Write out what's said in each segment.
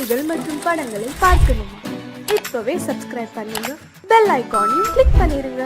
செய்திகள் மற்றும் படங்களை பார்க்கணுமா? இப்பவே சப்ஸ்கிரைப் பண்ணுங்க, பெல் ஐகானையும் கிளிக் பண்ணிருங்க.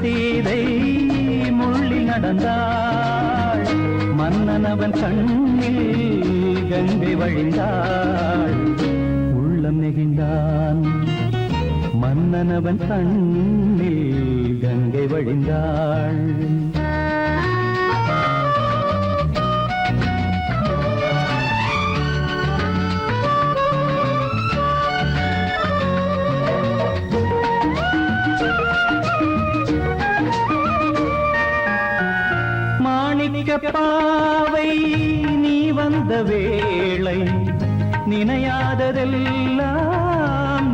சீதை முள்ளில் நடந்தாள், மன்னனவன் கண்ணில் கங்கை வழிந்தாள். உள்ளம் நெகிழ்ந்தான், மன்னனவன் கண்ணில் கங்கை வழிந்தாள். பாவை நீ வந்த வேளை, நினையாததெல்லாம்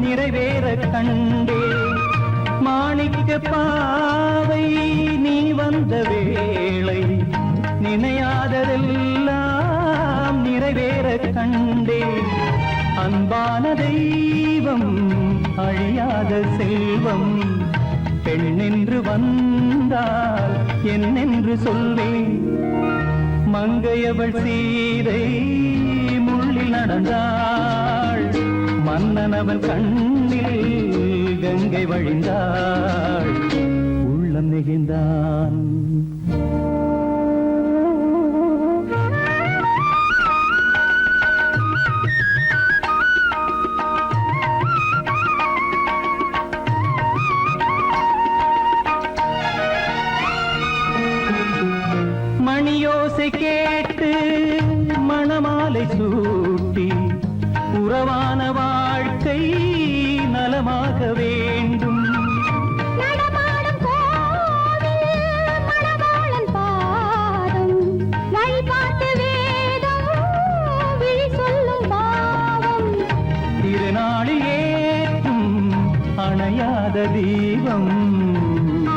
நிறைவேற கண்டே. மாணிக்க பாவை நீ வந்த வேளை, நினையாததெல்லாம் நிறைவேற கண்டே. அன்பான தெய்வம் அழியாத செல்வம், பெண்ணென்று வந்தால் என்னென்று சொல்வேன். மங்கையவள் சீதை முள்ளில் நடந்தாள், மன்னனவன் கண்ணில் கங்கை வழிந்தாள். உள்ளம் நெகிழ்ந்தான். மணியோசை கேட்டு மணமாலை சூட்டி, உறவான வாழ்க்கை நலமாக வேண்டும். நடமாடும் கோவில் மணவாளன் பாதம், வழிபாட்டு வேதம் விழி சொல்லும் பாவம். திருநாளில் ஏற்றும் அணையாத தீபம்,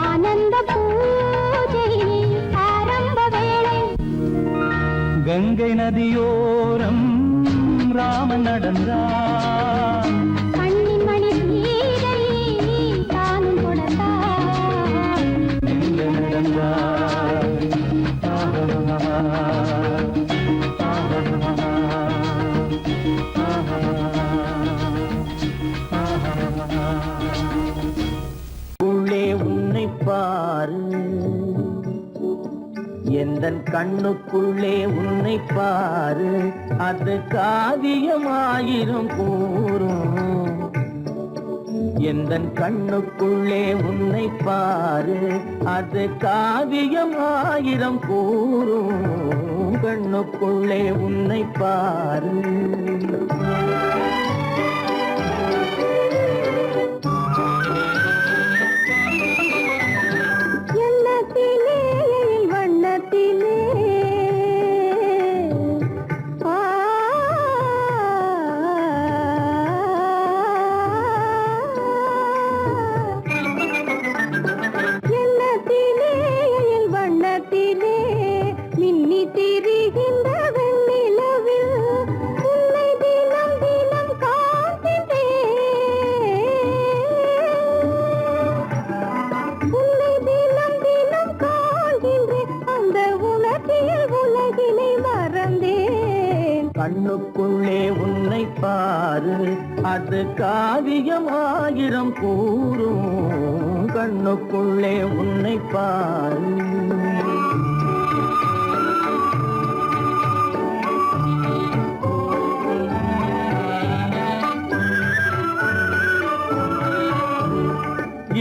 ஆனந்த பூஜை ஆரம்ப வேளை. கங்கை நதியோரம் ராமன் நடந்தான், கண்ணின் மணி சீதை தானும் கொடுத்தான். எங்க நடந்தான். உள்ளே உன்னை பாரு, எந்தன் கண்ணுக்குள்ளே உன்னை பாரு, அது காவியமாயிரும் கூறும். எந்தன் கண்ணுக்குள்ளே உன்னை பாரு, அது காவியமாயிரம் கூறும். கண்ணுக்குள்ளே உன்னை பாரு. என்ன கண்ணுக்குள்ளே உன்னை பாரு, அது காவியம் ஆயிரம் கூறும். கண்ணுக்குள்ளே உன்னை பாரு.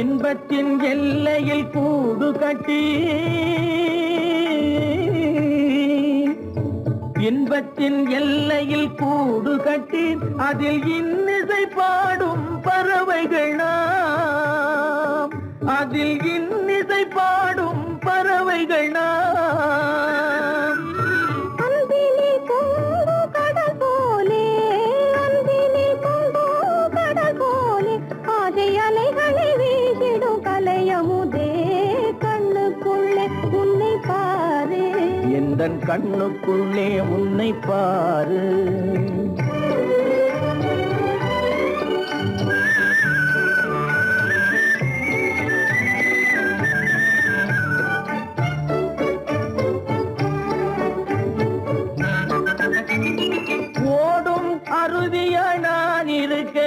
இன்பத்தின் எல்லையில் கூடு கட்டி, இன்பத்தின் எல்லையில் கூடு கட்டி, அதில் இன்னிசை பாடும் பறவைகள் நாம், அதில் இன்னிசை பாடும் பறவைகள் நாம். அன்பிலே பொங்கு கடல் போலே, அன்பிலே பொங்கு கடல் போலே, ஆசை அலைகளை வீசிடும் கலையமுதே. கண்ணுக்குள்ளே உன்னை பாரு, எந்தன் கண்ணுக்குள்ளே உன்னை பாரு. ஓடும் அருவிய நான் இருக்க,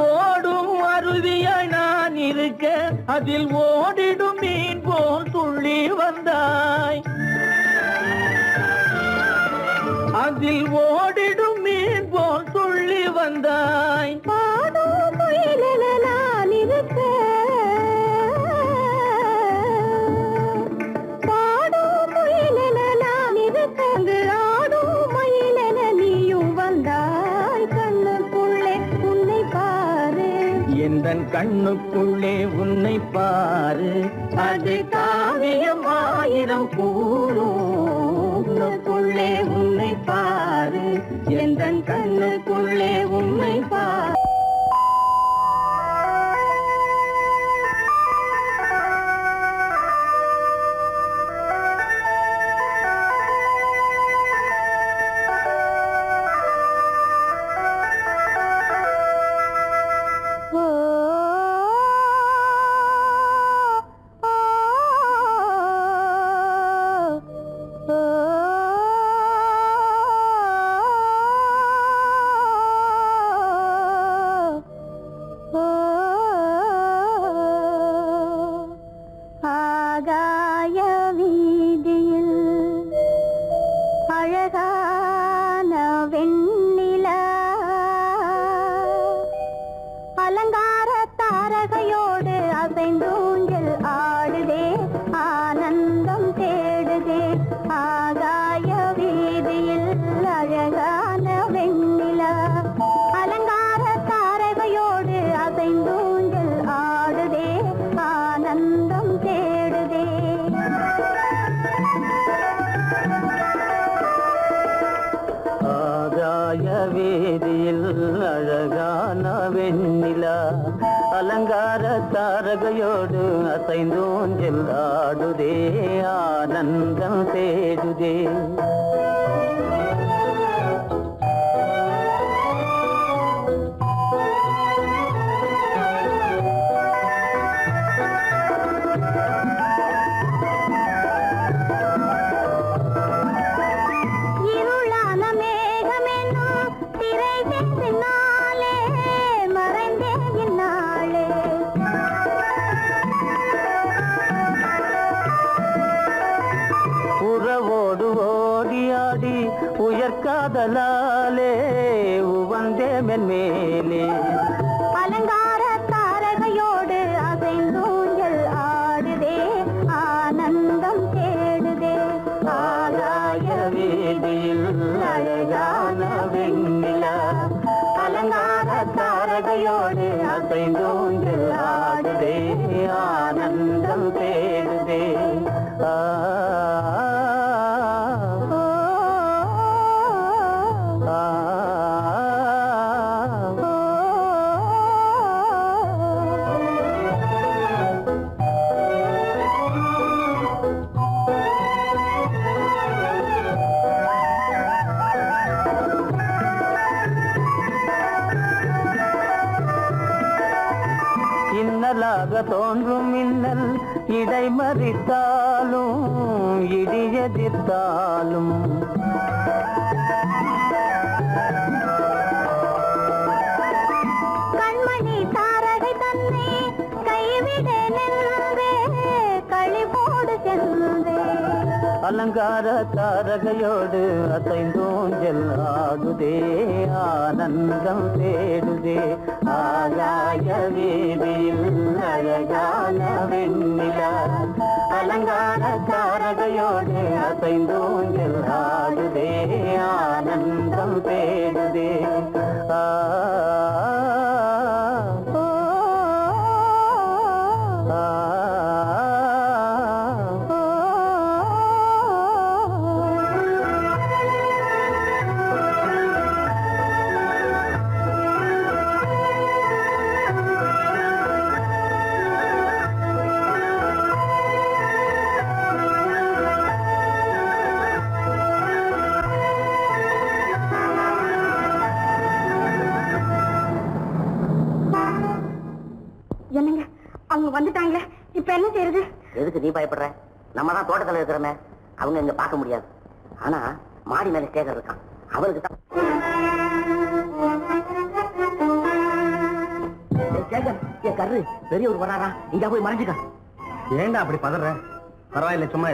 ஓடும் அருவிய நான் இருக்க, அதில் ஓடிடும் மீன் போல் துள்ளி வந்தாய், அதில் ஓடிடும் மீன் போல் துள்ளி வந்தாய். பாடும் குயிலென நான் இருக்க, பாடும் குயிலென நான் இருக்க, அங்கு ஆடும் மயிலென நீயும் வந்தாய். கண்ணுக்குள்ளே உன்னை பாரு, எந்தன் கண்ணுக்குள்ளே உன்னை பாரு, அது காவியம் ஆயிரம் கூறும். கண்ணுக்குள்ளே உன்னை பாரு, எந்தன் கண்ணுக்குள்ளே உன்னை பாரு. ஆகாய வீதியில் அழகான வெண்ணிலா, அலங்கார தாரகையோடு அசைந்தூஞ்சல் ஆடுதே, ஆனந்தம் தேடுதே. ஆகாய வீதியில் அழகான வெண்ணிலா, அலங்கார தாரகையோடு அசைந்தூஞ்சல் ஆடுதே, ஆனந்தம் தேடுதே. ஆகாய வேதியில் அழகான வெண்ணிலா, அலங்கார தாரகையோடு அசைந்தோஞ்சல் ஆடுதே, ஆனந்தம் தேடுதே. இருளான மேகமென்னும் திரைகள் பின்னாலே மறைந்தே இந்நாளே, உறவோடு ஓடியாடி உயர்காதலாலே உவந்தே மென்மேலே. அலங்கார தாரகையோடு அசைந்தூஞ்சல் ஆடுதே, ஆனந்தம் தேடுதே. ஆகாய வீதியில் அழகான வெண்ணிலா, அலங்கார தாரகையோடு அசைந்தோஞ்சல் ஆடுதே, ஆனந்தம் தேடுதே. ஆ இடைமறித்தாலும் இடியெதிர்த்தாலும் கண்மணி தாரகை தன்னை கைவிட நின்றே களிபோடு சென்றே அலங்கார தாரகையோடு அசைந்தோஞ்சல் ஆடுதே ஆனந்தம் தேடுதே ஆகாய வீதியில் அழகான வெண்ணிலா அலங்கார தாரகையோடு அசைந்தோஞ்சல் ஆடுதே ஆனந்தம் தேடுதே ஆ என்னங்க அவங்க வந்துட்டாங்களே, இப்ப என்ன செய்யறது? எதுக்கு நீ பயப்படுற? நம்ம தான் தோட்டத்துல இருக்கிறோமே, அவங்க இங்க பார்க்க முடியாது. ஆனா மாடி மேல ஸ்டேகர் இருக்கான், அவருக்கு தான். கரு பெரியவர் வராரா, இங்க போய் மறைஞ்சுக்க. ஏண்டா அப்படி பதற? பரவாயில்ல, சும்மா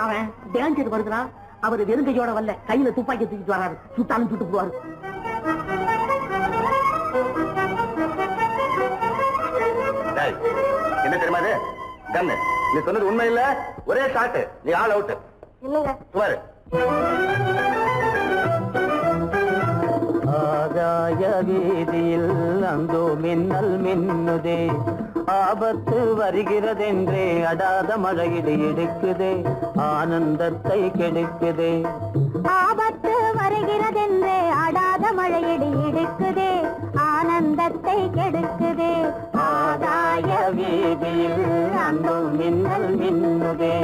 அவன் டேஞ்சர் வருகிறான். அவர் வெறுங்கையோட வரல, கையில துப்பாக்கி தூக்கிட்டு வராரு. சுட்டாலும் சுட்டு போவாரு. என்ன தெரியுமா இது? கண்ணு. நீ சொன்னது உண்மை இல்ல, ஒரே ஷாட், நீ ஆல் அவுட். இல்லங்க சுமாரு. ஆகாய வீதியில் அந்தோ மின்னல் மின்னுதே, ஆபத்து வருகிறதென்றே அடாத மழையிடு எடுக்குதே, ஆனந்தத்தை கெடுக்குதே. ஆபத்து வருகிறதென்றே அடாத மழையடி இடுக்குதே, ஆனந்தத்தை கெடுக்குதே. ஆகாய வீதியில் அந்தோ மின்னல் மின்னுதே,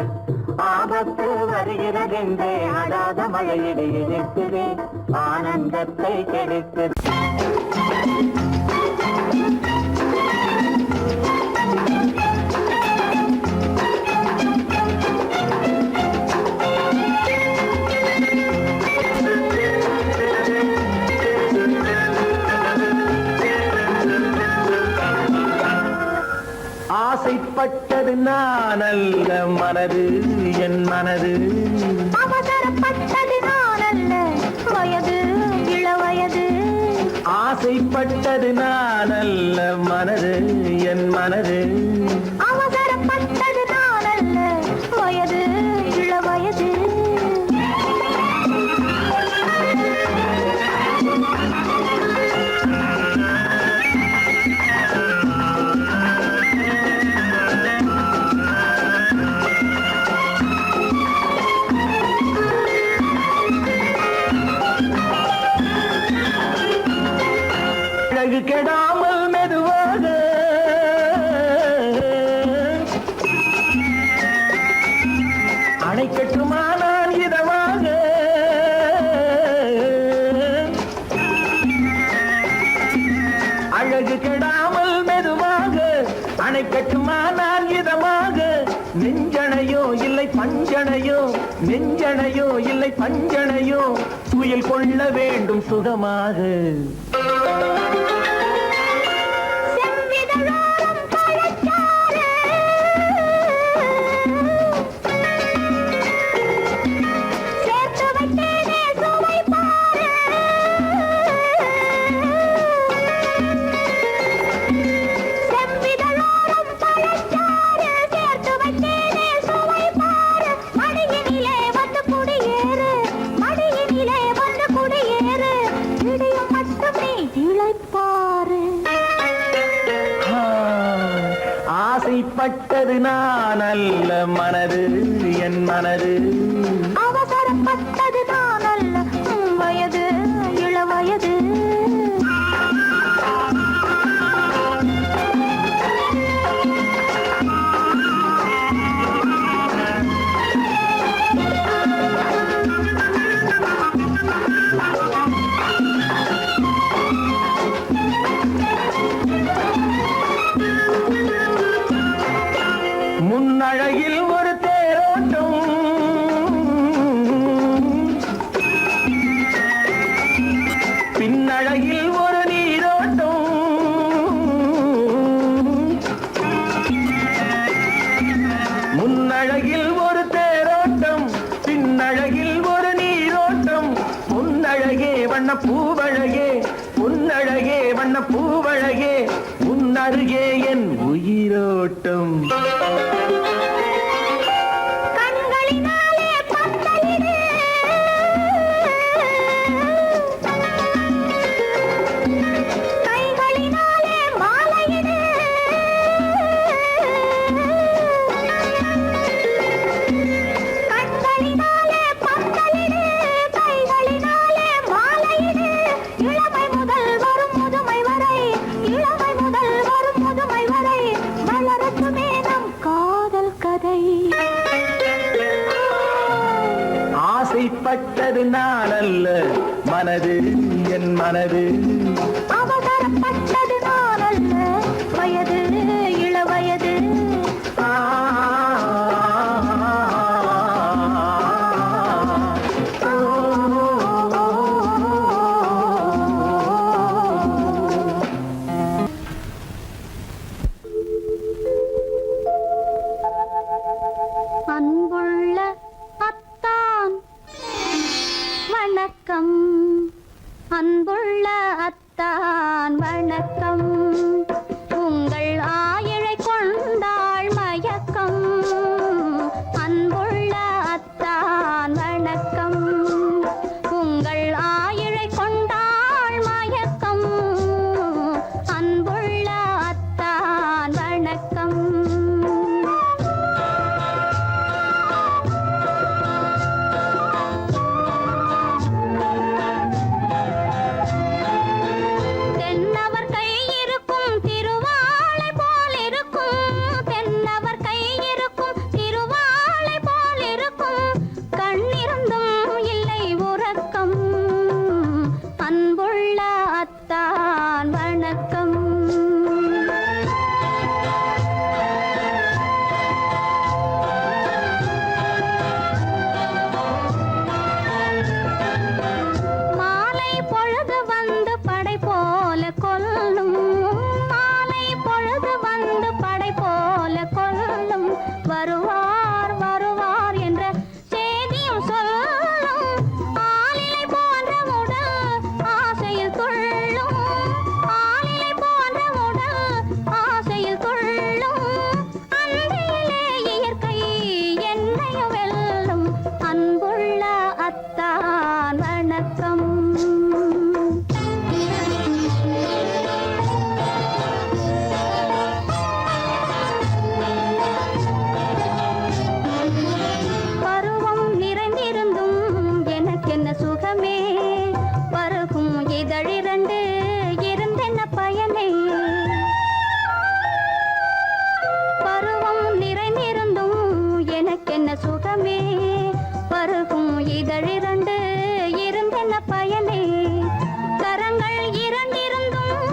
ஆபத்து வருகிறதென்றே அடாத மழையிடு எடுக்குதே, ஆனந்தத்தை கெடுக்குதே. ஆசைப்பட்டது நான் அல்ல மனது, என் மனது. அவசரப்பட்டது நான் அல்ல வயது, இள வயது. ஆசைப்பட்டது நான் அல்ல மனது, என் மனது. அவசரப்பட்டது நான் அல்ல வயது, இள வயது. அழகு கெடாமல் மெதுவாக அணை கட்டுமானால் இதமாக, அழகு கெடாமல் மெதுவாக அணை கட்டுமானால் இதமாக, நெஞ்சணையோ இல்லை பஞ்சனையோ, நெஞ்சணையோ இல்லை பஞ்சனையோ, துயில் கொள்ள வேண்டும் சுகமாக. செவ்விதழோரம் பழச்சாறு, சேர்த்து வைத்தேனே சுவை பாரு. செவ்விதழோரம் பழச்சாறு, சேர்த்து வைத்தேனே சுவை பாரு. மடியினிலே வந்து குடியேறு, மடியினிலே வந்து குடியேறு. இடியும் மட்டும் நீ இளைப்பாரு. ஆசைப்பட்டது நான் அல்ல மனது, என் மனது. அவசரப்பட்டது நான் அல்ல வயது, இள வயது. வண்ண பூவழகே உன்னழகே வண்ண பூவழகே உன்னருகே என் உயிரோட்டம். கண்களினாலே பந்தலிடு கைகளினாலே மாலையிடு கண்களினாலே பந்தலிடு கைகளினாலே மாலையிடு இளமை முதல் வரும் முதுமை வரை இளமை முதல் வரும் முதுமை வரை வளரட்டுமே நம் காதல் கதை. ஆசைப்பட்டது நான் அல்ல மனது என் மனது. அவசரப்பட்டது நான் அல்ல வயது இளவயது. அன்புள்ள அத்தான் வணக்கம், அன்புள்ள அத்தான் வணக்கம். உங்கள் ஆயிழை கொண்டாள் மயக்கம். அன்புள்ள அத்தான் வணக்கம். உங்கள் ஆயிழை கொண்டாள் மயக்கம். அன்புள்ள அத்தான் வணக்கம். தென்னவர் கை இருக்கும் திருவாளை போல் இருக்கும். தென்னவர் கை இருக்கும் திருவாளை போல் இருக்கும். கண்ணிருந்தும் இல்லை உறக்கம். அன்புள்ள அத்தான் வணக்கம். மாலை பொழுது வந்து படை போல கொல்லும். மாலை பொழுது வந்து படை போல கொல்லும். வருவார் வருவார் என்ற செய்தியும் சொல்லும். ஆளிலை போன்ற உடல் ஆசையில் துள்ளும். ஆளிலை போன்ற உடல் ஆசையில் துள்ளும். அன்றிலே இயற்கை என்னையும் வெல்லும். அன்புள்ள அத்தான் வணக்கம். பருவம் நிறைந்திருந்தும் எனக்கென்ன சுகமே. பருகும் இதழிரண்டு இருந்தென்ன பயனே. பருவம் நிறைந்திருந்தும் எனக்கென்ன சுகமே. பருகும் இதழிரண்டு இருந்தென்ன பயனே. கரங்கள் இரண்டிருந்தும்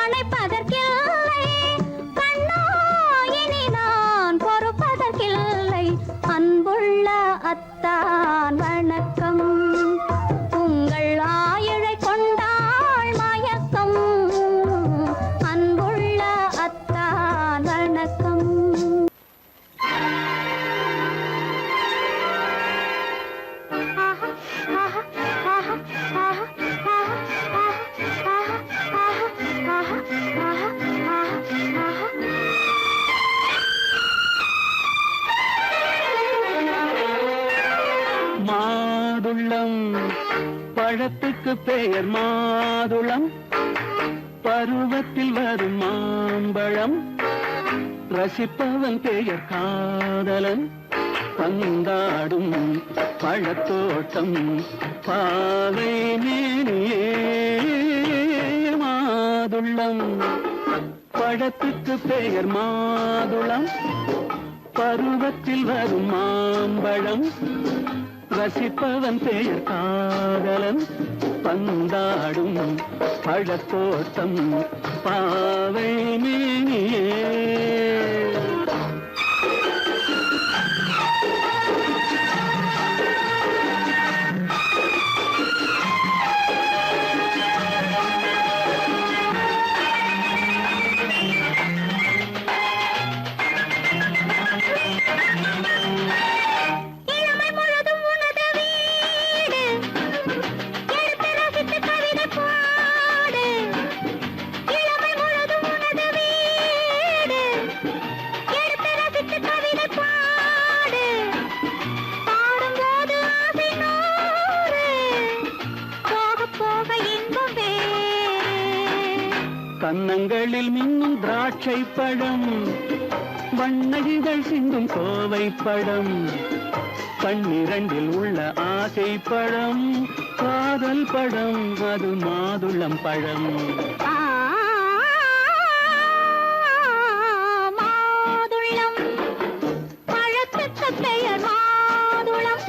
அணைப்பதற்கில்லை. கண்ணா இனி நான் பொறுப்பதற்கில்லை. அன்புள்ள அத்தான் வணக்கம். உங்கள் ஆயிழை கொண்டாள் மயக்கம். அன்புள்ள அத்தான் வணக்கம். மாதுளம் பழத்துக்கு பெயர் மாதுளம். பருவத்தில் வரும் மாம்பழம். ரசிப்பவன் பெயர் காதலன். பந்தாடும் பழத்தோட்டம் பாவை மேனியே. மாதுளம் பழத்துக்கு பெயர் மாதுளம். பருவத்தில் வரும் மாம்பழம். ரசிப்பவன் பெயர் காதலன். பந்தாடும் பழத்தோட்டம் பாவை மேனியே. இளமை முழுதும் உனது வீடு எடுத்து ரசித்து கவி கன்னங்களில் மின்னும் திராட்சை பழம், வண்ணகிகள் சிந்தும் கோவை பழம், கண்ணிரண்டில் உள்ள ஆசை பழம், காதல் பழம், அது மாதுளம் பழம். மாதுளம் பழத்துக்கு பெயர் மாதுளம்,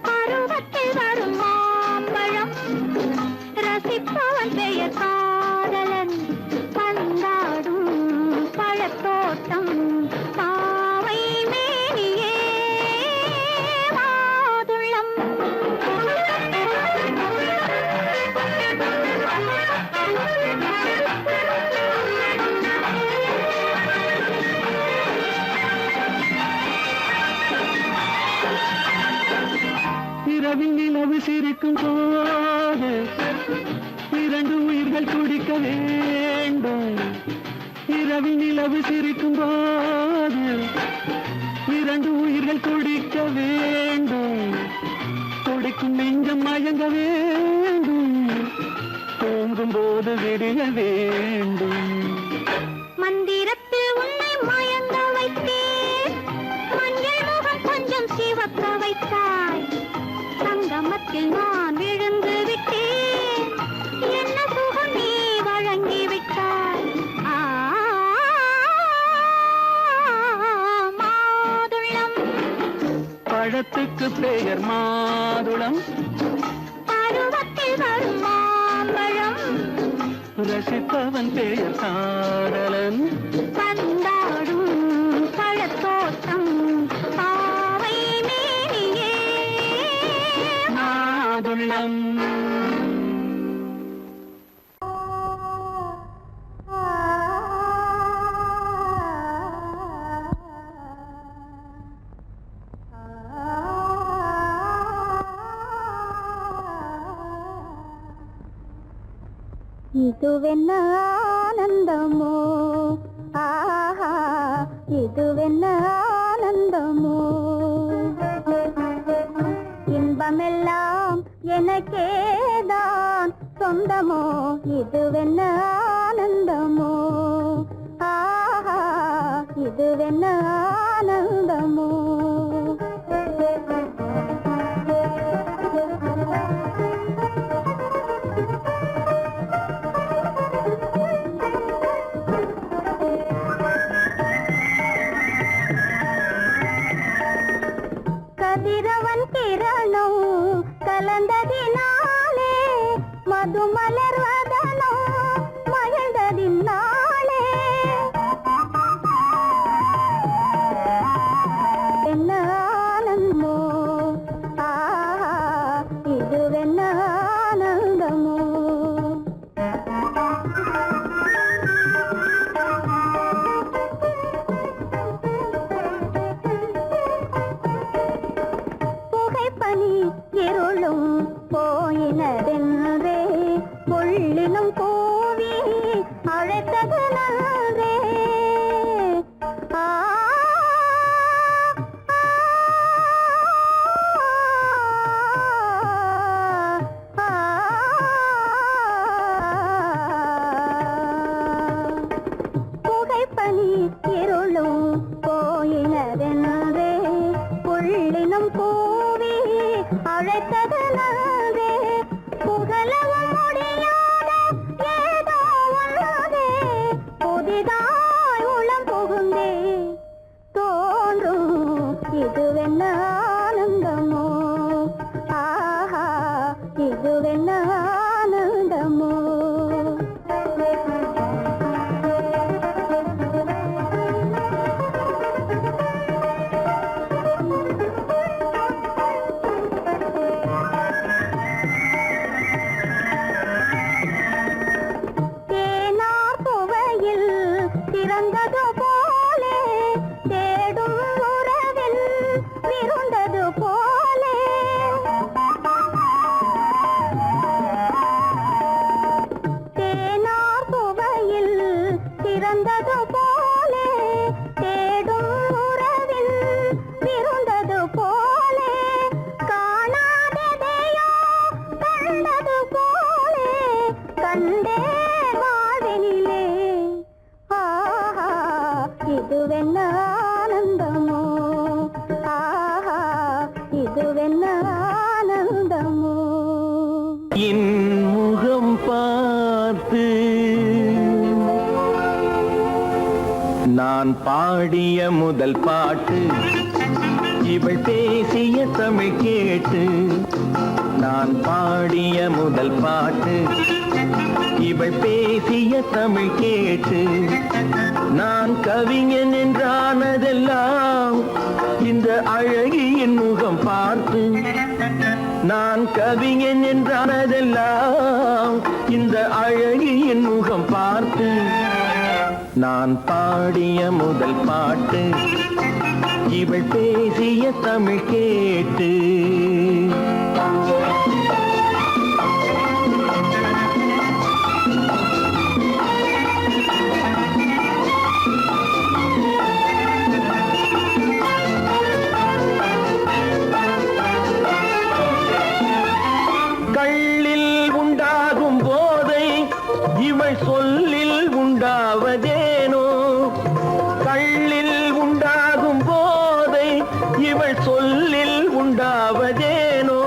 பருவத்தில் வரும் மாம்பழம், ரசிப்பவன் பெயர் காதலன், பந்தாடும் பழத்தோட்டம், பாவை மேனியே மாதுளம். இரவில் நிலவு சிரிக்கும் போது இரண்டு உயிர்கள் துடிக்க வேண்டும். இரவில் நிலவு சிரிக்கும் போது இரண்டு உயிர்கள் துடிக்க வேண்டும். துடிக்கும் நெஞ்சம் மயங்க வேண்டும், தூங்கும் போது விடிய வேண்டும். மந்திரத்தில் உன்னை மயங்க வைத்தேன், மஞ்சள் முகம் கொஞ்சம் சிவக்க வைத்தாய், சங்கமத்தில் நான் விழுந்து விட்டேன், என்ன சுகம் நீ வழங்கி விட்டாய். மாதுளம் பழத்துக்கு பெயர் மாதுளம், பருவத்தில் வரும் மாம்பழம், ரசிப்பவன் பெயர் காதலன், பந்தாடும் பழத்தோட்டம், பாவை மேனியே மாதுளம். இதுவென்ன ஆனந்தமோ, ஆஹா இதுவென்ன ஆனந்தமோ, இன்பமெல்லாம் எனக்கேதான் சொந்தமோ, இதுவென்ன ஆனந்தமோ, ஆஹா இதுவென்ன ஆனந்தமோ. கதிரவன் கிரணம் கலந்ததினாலே, மது மலர்வதனோ மகிழ்ந்ததினாலே, என்ன ஆனந்தமோ, ஆஹா இதுவென்ன ஆனந்தமோ. புகைப்பனி இருளும் போயினதென்றே, புள்ளினும் கூவி அழைத்தது நன்றே. புகைப்பனி இருளும் போயினதென்றே, புள்ளினும் கூவி அழைத்தது நன்றே. புகழவும் முடியாத ஏதோ உள்ளதே, புதிதாய் உளம் புகுந்தே தோன்றும், இதுவென்ன ஆனந்தமோ, ஆஹா இதுவென்ன ஆனந்தமோ. தேனார் புவையில் திறந்தது போலே, தேடும் உறவில் விருந்தது போலே, என் முகம் பார்த்து நான் பாடிய முதல் பாட்டு இவள் பேசிய தமிழ் கேட்டு நான் பாடிய முதல் பாட்டு இவள் பேசிய தமிழ் கேட்டு நான் கவிஞன் என்றானதெல்லாம் இந்த அழகியின் முகம் பார்த்து நான் கவிஞன் என்றானதெல்லாம் இந்த அழகியின் முகம் பார்த்து நான் பாடிய முதல் பாட்டு இவள் பேசிய தமிழ் கேட்டு கள்ளில் உண்டாகும் போதை இவள் சொல்லில் உண்டாவதேனோ கள்ளில் உண்டாகும் போதை இவள் சொல்லில் உண்டாவதேனோ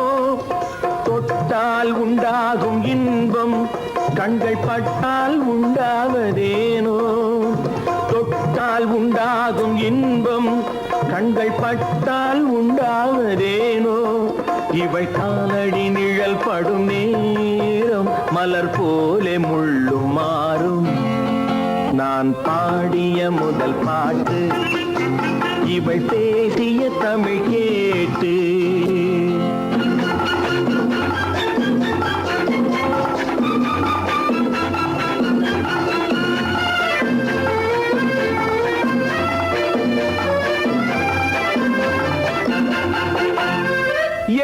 தொட்டால் உண்டாகும் இன்பம் கண்கள் பட்டால் உண்டாவதேனோ தொட்டால் உண்டாகும் இன்பம் கண்கள் பட்டால் உண்டாவதேனோ இவள் காலடி நிழல் படும் நேரம் மலர் போலே முள்ளும் மாறும் நான் பாடிய முதல் பாட்டு இவள் பேசிய தமிழ் கேட்டு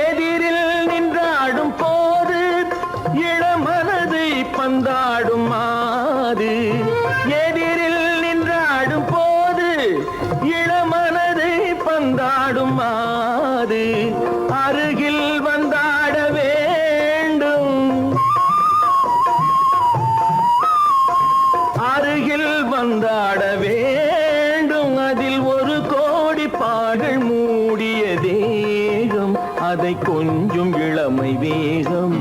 எதிரில் நின்றாடும் போது இளமனதை பந்தாடும் மாது எதிரில் நின்றாடும் போது இளமனதை பந்தாடும் மாது அருகில் வந்தாட வேண்டும் அருகில் வந்தாட வேண்டும் அதில் ஒரு கோடி பாடல் மூடிய தேகம் அதை கொஞ்சம் இளமை வேகம்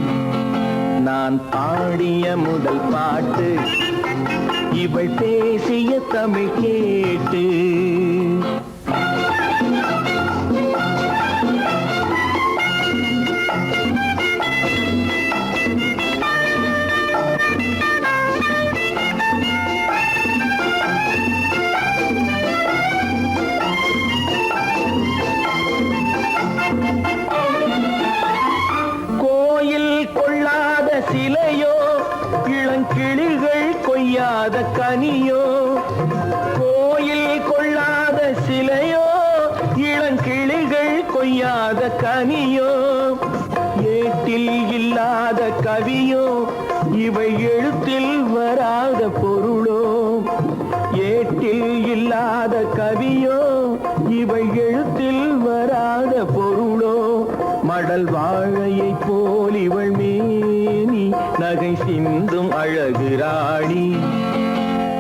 நான் பாடிய முதல் பாட்டு இவள் பேசிய தமிழ் கேட்டு சிலையோ இளங்கிளிகள் கொய்யாத கனியோ கோயில் கொள்ளாத சிலையோ இளங்கிளிகள் கொய்யாத கனியோ ஏட்டில் இல்லாத கவியோ இவை எழுத்தில் வராத பொருளோ ஏட்டில் இல்லாத கவியோ இவை எழுத்தில் வராத பொருளோ மடல் வாழையை போல் இவள் மேனி நகை சிந்தும் அழகு ராணி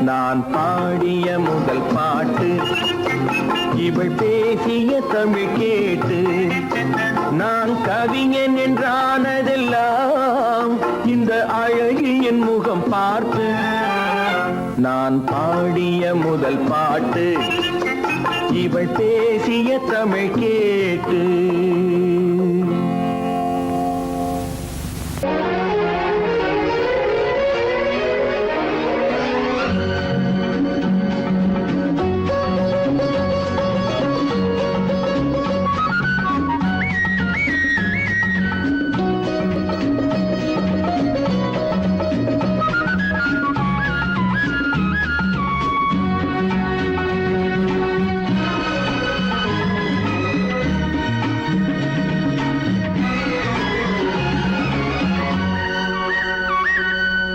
நான் பாடிய முதல் பாட்டு இவள் பேசிய தமிழ் கேட்டு நான் கவிஞன் என்றானதெல்லாம் இந்த அழகியின் முகம் பார்த்து நான் பாடிய முதல் பாட்டு இவள் பேசிய தமிழ் கேட்டு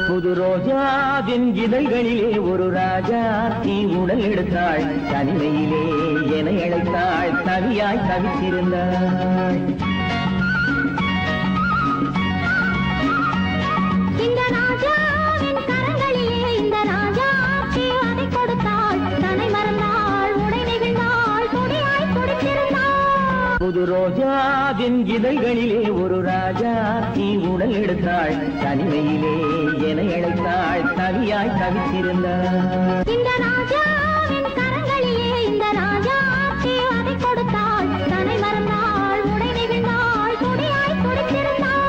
புது ரோஜாவின் இதழ்களிலே ஒரு ராஜா தீ உடல் எடுத்தாள் தனிமையிலே என அழைத்தாள் தவியாய் தவித்திருந்தாள் இந்த ராஜாவின் கரங்களிலே இந்த ராஜா அதை கொடுத்தாள் தன்னை மறந்தாள் உடை நெகிழ்ந்தாள் துடியாய் துடித்திருந்தாள் புது ரோஜா ரோஜாவின் இதழ்களிலே ஒரு ராஜாத்தி உடல் எடுத்தாள் தனிமையிலே என அழைத்தாள் தவியாய் தவித்திருந்தாள் இந்த ராஜாவின் கரங்களிலே இந்த ராஜாத்தி அதை கொடுத்தாள் தன்னை மறந்தாள் உடை நெகிழ்ந்தாள் துடியாய் துடித்திருந்தாள்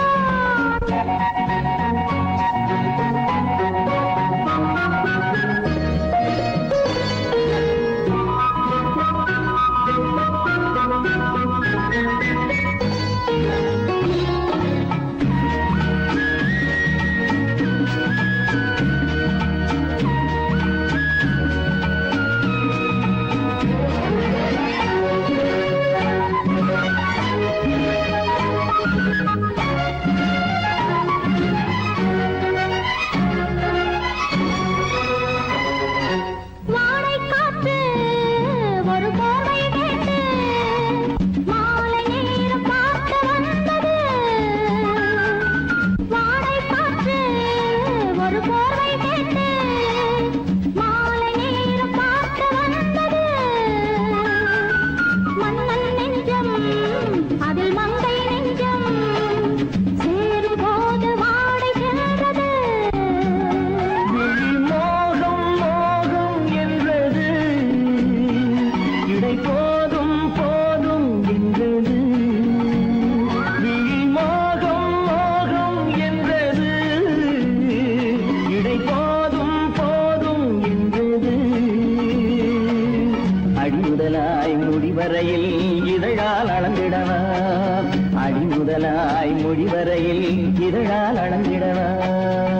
முடிவரையில் இதழால் அளந்திடவா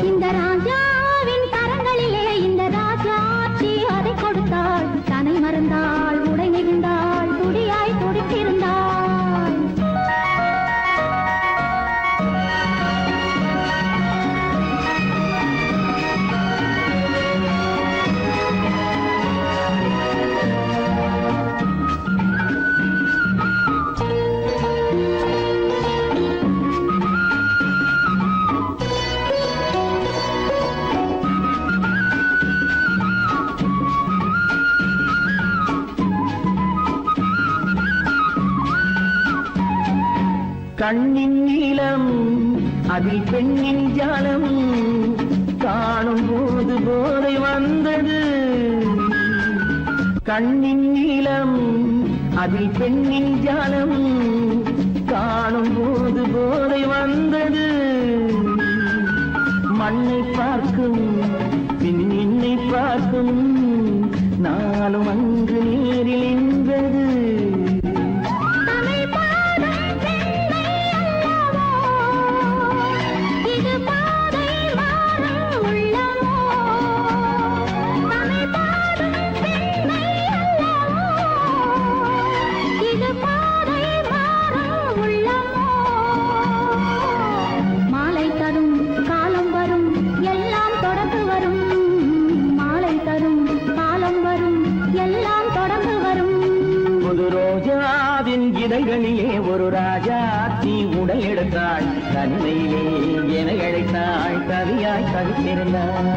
இந்த ராஜாவின் கரங்களிலே இந்த ராஜாச்சி அதை கொடுத்தாள் தன்னை மறந்தாள் உடை நெகிழ்ந்தாள் துடியாய் துடித்திருந்தாள் கண்ணின் நீளம் அதில் பெண்ணின் ஜாலம் காணும் போது போதை வந்தது கண்ணின் நீளம் அதில் பெண்ணின் ஜாலம் காணும் போது போதை வந்தது மண்ணை பார்க்கும் பின் என்னை பார்க்கும் நானும் அங்கு நேரில் என்பது இதழ்களிலே ஒரு ராஜாத்தி உடை எடுத்தாள் தன்மையிலே என அழைத்தாள் கவியாய் கவித்திருந்தாள்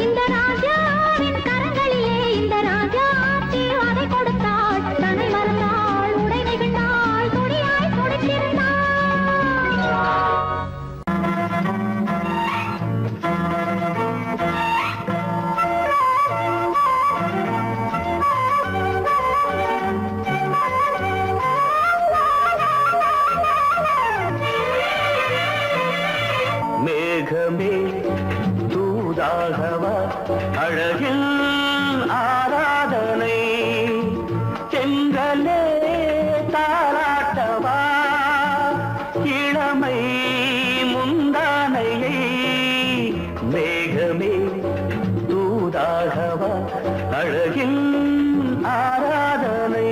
இந்த ராஜாவின் கரங்களிலே இந்த ராஜாத்தி அதை கொடுத்தாள் தன்னை மறந்தாள் உடை நெகிழ்ந்தாள் துடியாய் துடித்திருந்தாள் மேகமே தூதாகவா அழகில் ஆராதனை செங்கலே தாராட்டவா இளமை முந்தானையை மேகமே தூதாகவா அழகில் ஆராதனை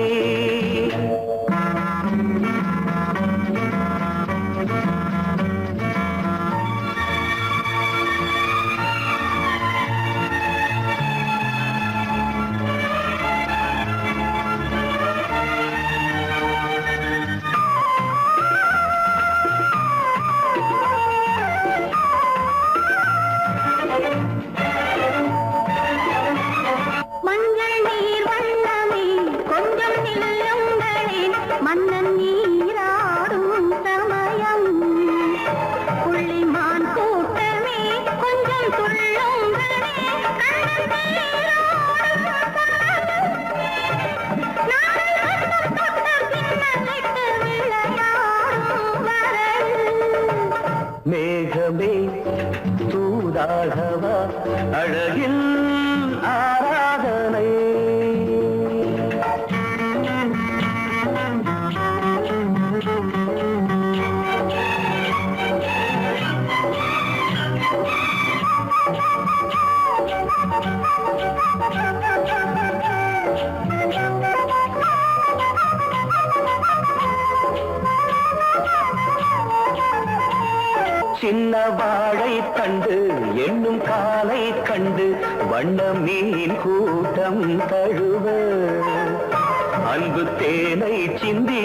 மேகமே தூதாகவா அழகில் ஆராதனை. சின்ன வாழை தண்டு என்னும் காலை கண்டு வண்ண மீன் கூட்டம் தழுவ அன்பு தேனை சிந்தி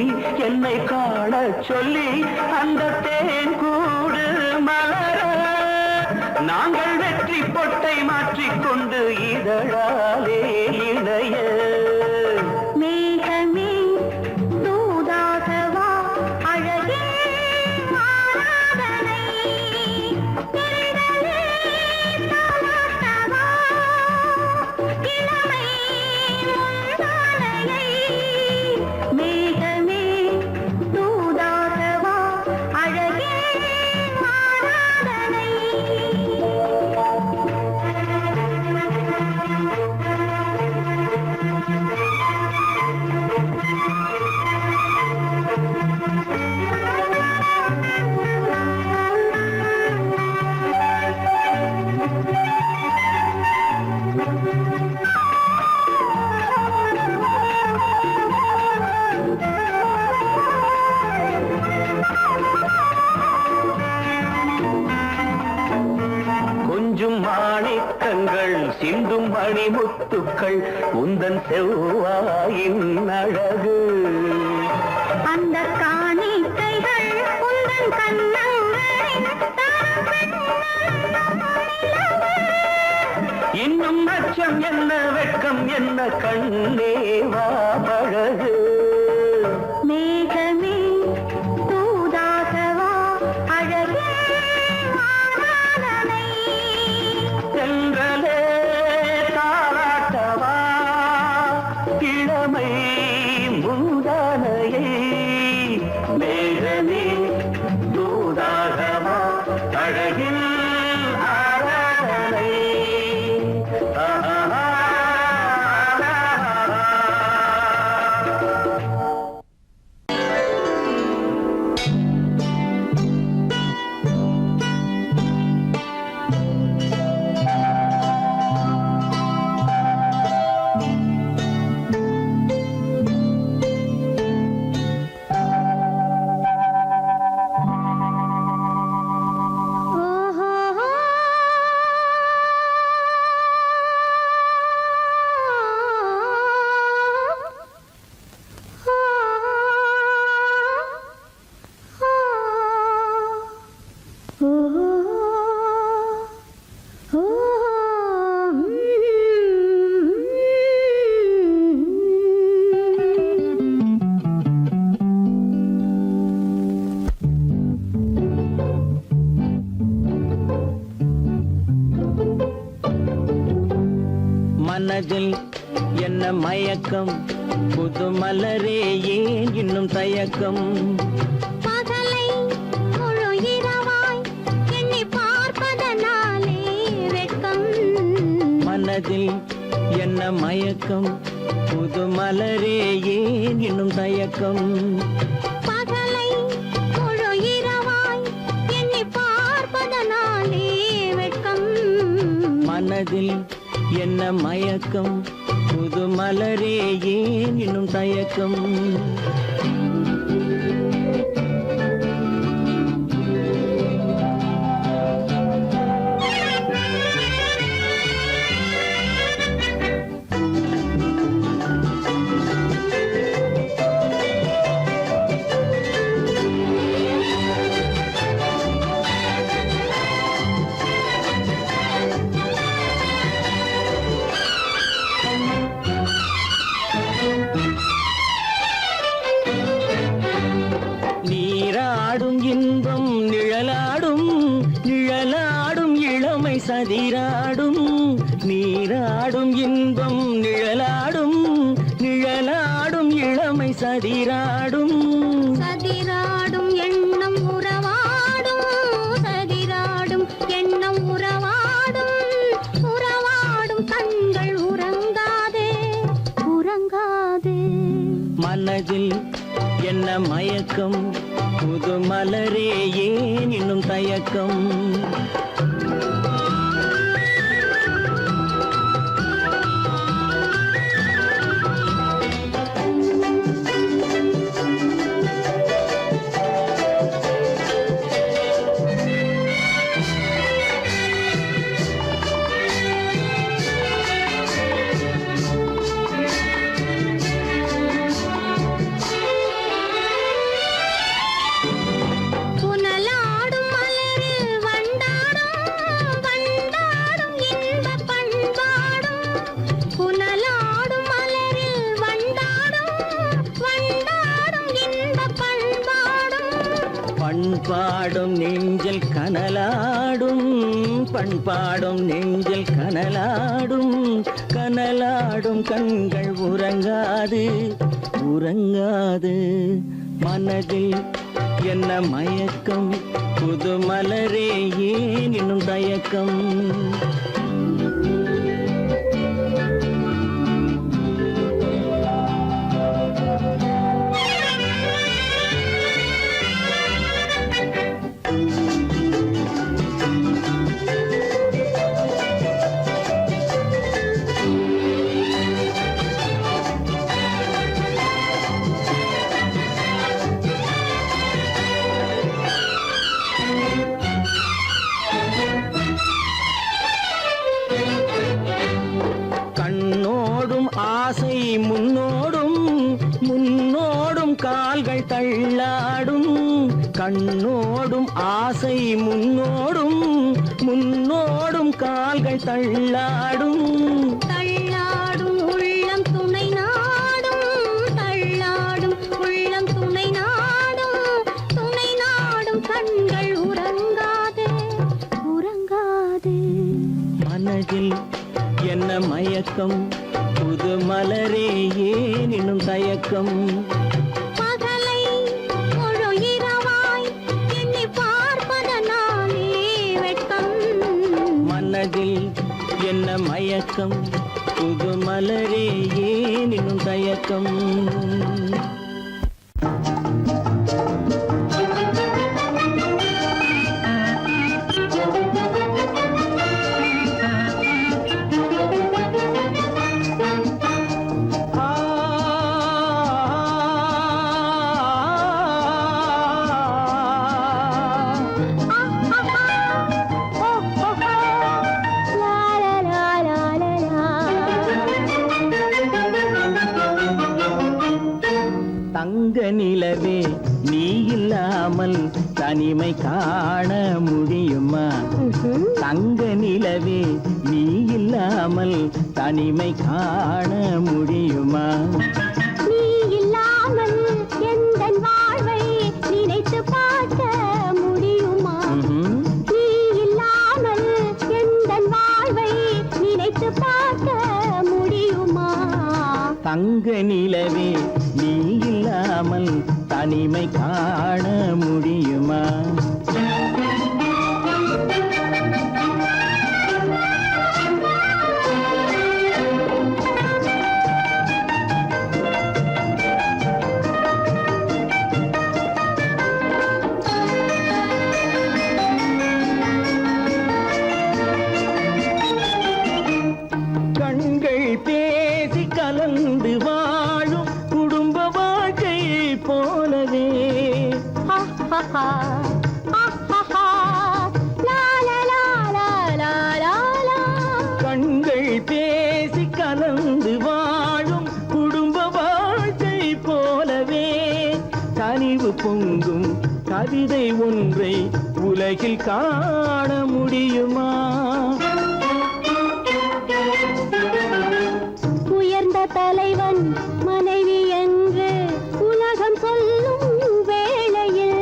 என்னை காண சொல்லி அந்த தேன் கூடு மலர நாங்கள் வெற்றி பொட்டை மாற்றிக்கொண்டு இதழாலே இணைய. மேகமே தூதாகவா அழகே ஆராதனை. திரைகளே தாலாட்டவா இளமை முந்தானையை. மேகமே தூதாகவா அழகே ஆராதனை. கொஞ்சம் மாணிக்கங்கள் சிந்தும் மணிமுத்துக்கள் உந்தன் செவ்வாயின் அழகு. அந்த காணிக்கைகள் உந்தன் கண்ணங்களின் இன்னும் அச்சம் என்ன வெட்கம் என்ன கண்ணே வா பழகு. மேகமே தூதாகவா அழகே ஆராதனை. சென்றலே தாலாட்டவா இளமை முந்தானையை. மேகமே தூதாகவா அழகில் ஆராதனை. மனதில் என்ன மயக்கம் புது மலரே ஏன் இன்னும் தயக்கம். பகலை முழு இரவாய் எண்ணி பார்ப்பதனாலே வெட்கம். மனதில் என்ன மயக்கம் புது மலரே ஏன் இன்னும் தயக்கம். பகலை முழு இரவாய் எண்ணி பார்ப்பதனாலே வெட்கம். மனதில் என்ன மயக்கம் புது மலரே ஏன் இன்னும் தயக்கம். நீராடும் இன்பம் நிழலாடும் நிழலாடும் இளமை சதிராடும். நீராடும் இன்பம் நிழலாடும் நிழலாடும் இளமை சதிராடும். சதிராடும் எண்ணம் உறவாடும் என்ன மயக்கம் புது மலரே ஏன் இன்னும் தயக்கம் பண்பாடும் நெஞ்சில் கனலாடும் பண்பாடும் நெஞ்சில் கனலாடும் கனலாடும் கண்கள் உறங்காது உறங்காது மனதில் என்ன மயக்கம் புது மலரே ஏன் இன்னும் தயக்கம் ஆசை முன்னோடும் முன்னோடும் கால்கள் தள்ளாடும் கண்ணோடும் ஆசை முன்னோடும் முன்னோடும் கால்கள் தள்ளாடும் தள்ளாடும் உள்ளம் துணை நாடும் தள்ளாடும் உள்ளம் துணை நாடும் கண்கள் உறங்காது உறங்காது மனதில் என்ன மயக்கம் புது மலரே ஏன் இன்னும் தயக்கம் பகலை முழு இரவாய் எண்ணி பார்ப்பதனாலே வெட்கம் மனதில் என்ன மயக்கம் புது மலரே ஏன் இன்னும் தயக்கம் தங்க நிலவே நீ இல்லாமல் தனிமை காண முடியுமா தங்க நிலவே நீ இல்லாமல் தனிமை காண முடியுமா நீ இல்லாமல் எந்தன் வாழ்வை நினைத்து பார்க்க முடியுமா நீ இல்லாமல் எந்தன் வாழ்வை நினைத்து பார்க்க முடியுமா தங்க நிலவே நீ இல்லாமல் தனிமை காண முடியுமா கண்கள் பேசி கலந்து வாழும் குடும்ப வாழ்க்கை போலவே கண்கள் பேசி கலந்து வாழும் குடும்ப வாழ்க்கை போலவே கனிவு பொங்கும் கவிதை ஒன்றை உலகில் காண முடியுமா உயர்ந்த தலைவன் மனைவி என்று உலகம் சொல்லும் வேளையில்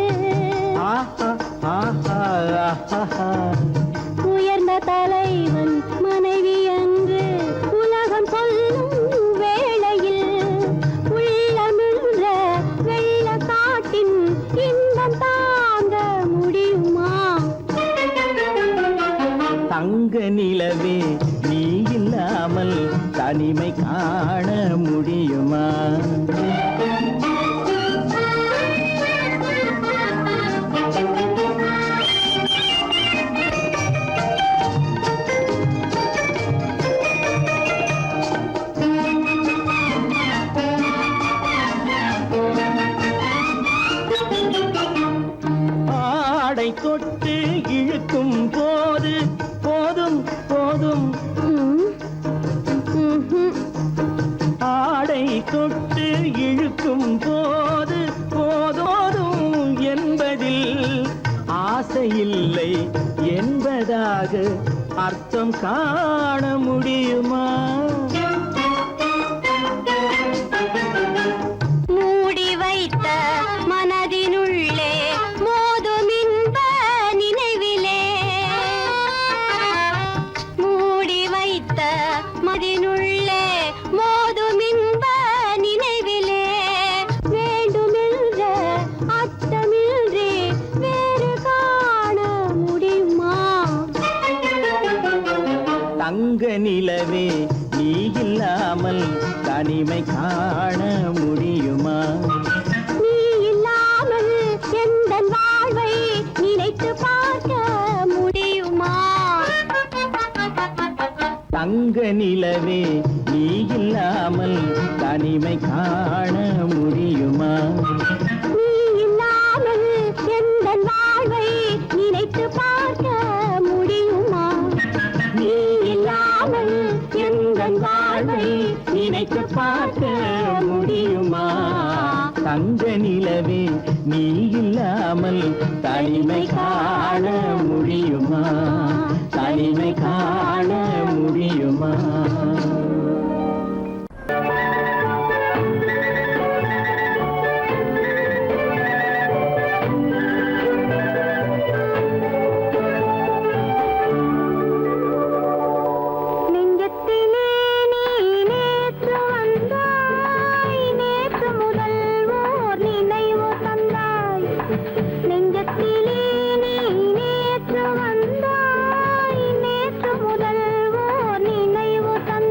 உயர்ந்த தலைவன் மனைவி என்று உலகம் சொல்லும் வேளையில் உள்ளமிழ்ற வெள்ள காட்டின் இன்பம் தாங்க முடியுமா தங்க நிலவே நீ இல்லாமல் தனிமை காண முடியுமா இழுக்கும் போது போதும் போதும் ஆடை தொட்டு இழுக்கும் போது போதோதும் என்பதில் ஆசையில்லை என்பதாக அர்த்தம் காண முடியுமா? மூடி வைத்த மனதினுள்ளே மோதும் இன்ப நினைவிலே மூடி வைத்த மனதினுள்ளே மோதும் இன்ப நினைவிலே வேண்டுமென்ற அர்த்தமின்றி வேறு காண முடியுமா? தங்க நிலவே நீ இல்லாமல் தனிமை காண முடியுமா? நீ இல்லாமல் எந்தன் வாழ்வை நினைத்து பார்க்க முடியுமா? தங்க நிலவே நீ இல்லாமல் தனிமை காண முடியுமா? நீ இல்லாமல் எந்தன் வாழ்வை நினைத்து பார்க்க முடியுமா? நீ இல்லாமல் எந்தன் வாழ்வை நினைத்து பார்க்க முடியுமா? தங்க நிலவே நீ இல்லாமல் தனிமை காண முடியுமா? தனிமை காண முடியுமா? நெஞ்சத்திலே நீ நேற்று வந்தாய் நேற்று முதல் ஓர் நினைவு தந்தாய் நெஞ்சத்திலே நீ நேற்று வந்தாய் நேற்று முதல் ஓர் நினைவு தந்தாய்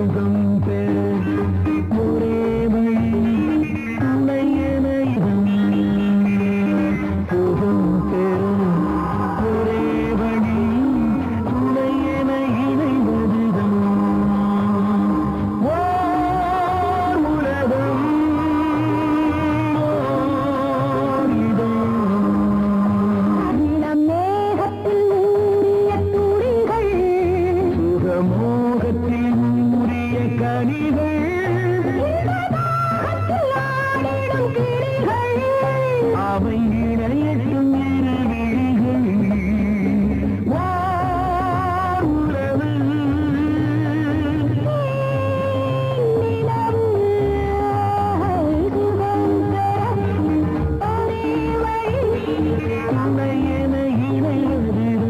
சுகம் பெற ஒரே வழி துணை என சுகம் பெற ஒரே வழி துணை என இணைவதுதான் ஓர் உலகம் ஓர் இடம் இளம் மேகத்தில் ஊறிய துளிகள் சுகமோகத்தில் ஊறிய கனிகள் ஆடிடும் கிளிகள் அவை இணையட்டும் இரு விழிகள் ஓர் உறவு நிலம் சுகம் பெற ஒரே வழி துணை என இணைவதுதான்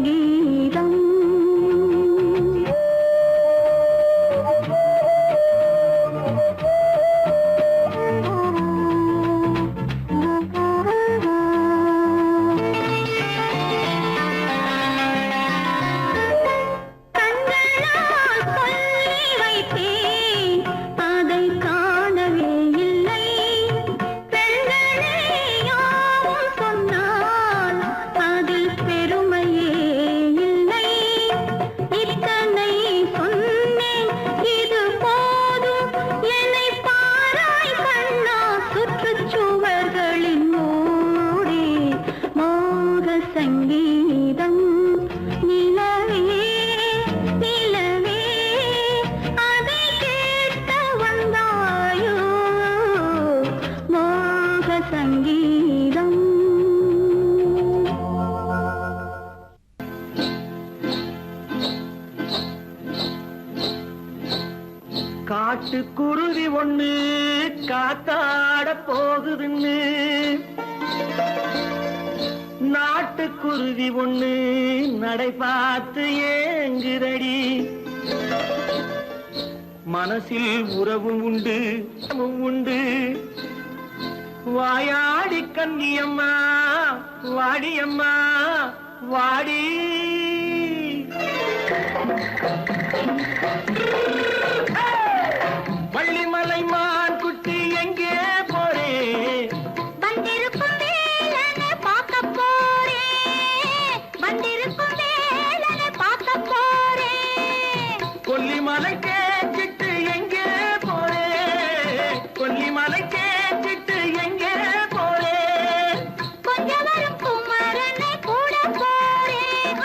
சங்கீதம் கண்களால் சொல்லி வைத்தேன் அதை காணவே இல்லை பெண்களே யாவும் சொன்னால் அதில் பெருமையே இல்லை இத்தனை சொன்னேன் இது போதும் என்னை பாராய் கண்ணா சுற்றுச்சுவர்களின் மூடி மோக சங்கீதம் நிலவே நிலவே அதை கேட்க வந்தாயோ மோக சங்கீதம் காட்டுக்குருவி ஒண்ணு காத்தாட போகுதுன்னு நாட்டுக்குருவி ஒண்ணு நடை பார்த்து ஏங்குதடி மனசில் உறவும் உண்டு உண்டு வாயாடி கன்னியம்மா வாடியம்மா வாடி வள்ளிமலை மான் குட்டி எங்கே போறே வந்திருக்கும் வேலனை பார்க்க போறேன் வந்திருக்கும் வேலனை பார்க்க போறேன் கொல்லிமலை கேச்சிட்டு எங்கே போறே கொல்லிமலை கேச்சிட்டு எங்கே போறே கொஞ்சம் வரும் குமரனை கூட போறேன்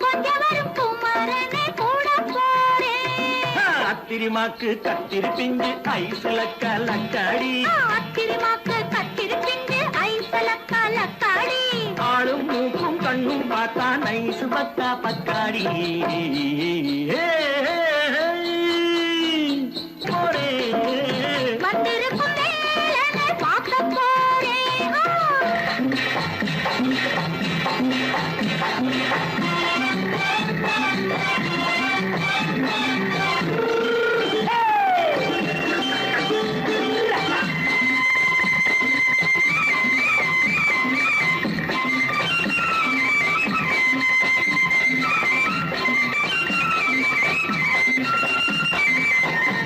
கொஞ்சம் வரும் குமரனை கூட போறேன் அத்திரிமாக்கு கத்திரி பிஞ்சு ஐசுல கலக்காடி அத்திரிமாக்கு கத்திருப்பிண்டு ஐசல கலக்காடி ஆளும் மூக்கும் கண்ணும் பார்த்தா நைசு பத்தா பக்காடி போறே வந்திருக்கும் வேலனை பார்க்க போறேன்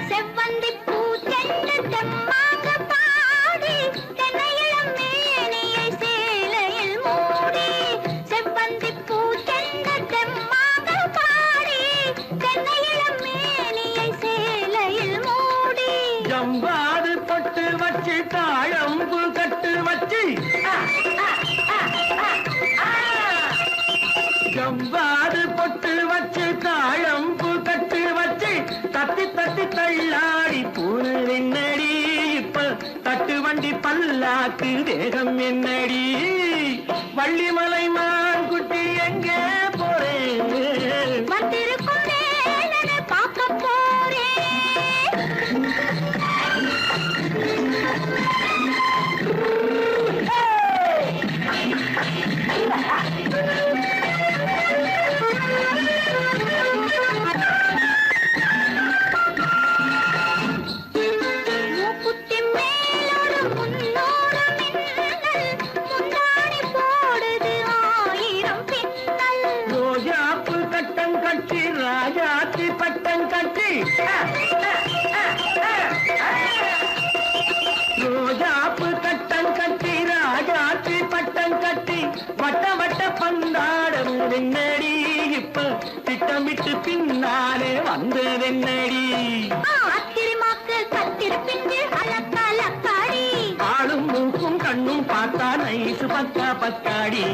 செவ்வந்தி பூ சென்று தெம்மாக பாடி தென்னையிளம் மேனியை சேலையில் மூடி செவ்வந்தி பூ சென்று தெம்மாக பாடி தென்னையிளம் மேனியை சேலையில் மூடி ஜம்பாது பட்டு வச்சு தாழம்பு கட்டு வச்சு ஜம்பாது பொட்டு வச்சு தாழம்பு கட்டு வச்சு தட்டி தட்டி தள்ளாடி பூனு என்னடி இப்ப தட்டு வண்டி பல்லாக்கு வேகம் என்னடி வள்ளிமலை மான் குட்டி எங்கே போறேன் வந்திருக்கும் வேலனை பார்க்க போறேன் மூக்குத்தி மேலோடு முன்னோடு மின்னல் முந்தாணி போடுது ஆயிரம் பின்னல் ரோஜாப்பு கட்டம் கட்டி ராஜாத்தி பட்டம் கட்டி ரோஜாப்பு கட்டம் கட்டி ராஜாத்தி பட்டம் கட்டி வட்ட வட்ட பந்தாடம் என்னடி இப்ப திட்டமிட்டு பின்னாலே வந்ததென்னடி அத்திரிமாக்கு கத்திருப்பிண்டு அலக்காடி ஆளும் மூக்கும் கண்ணும் பார்த்தா நைசு பக்கா பக்காடி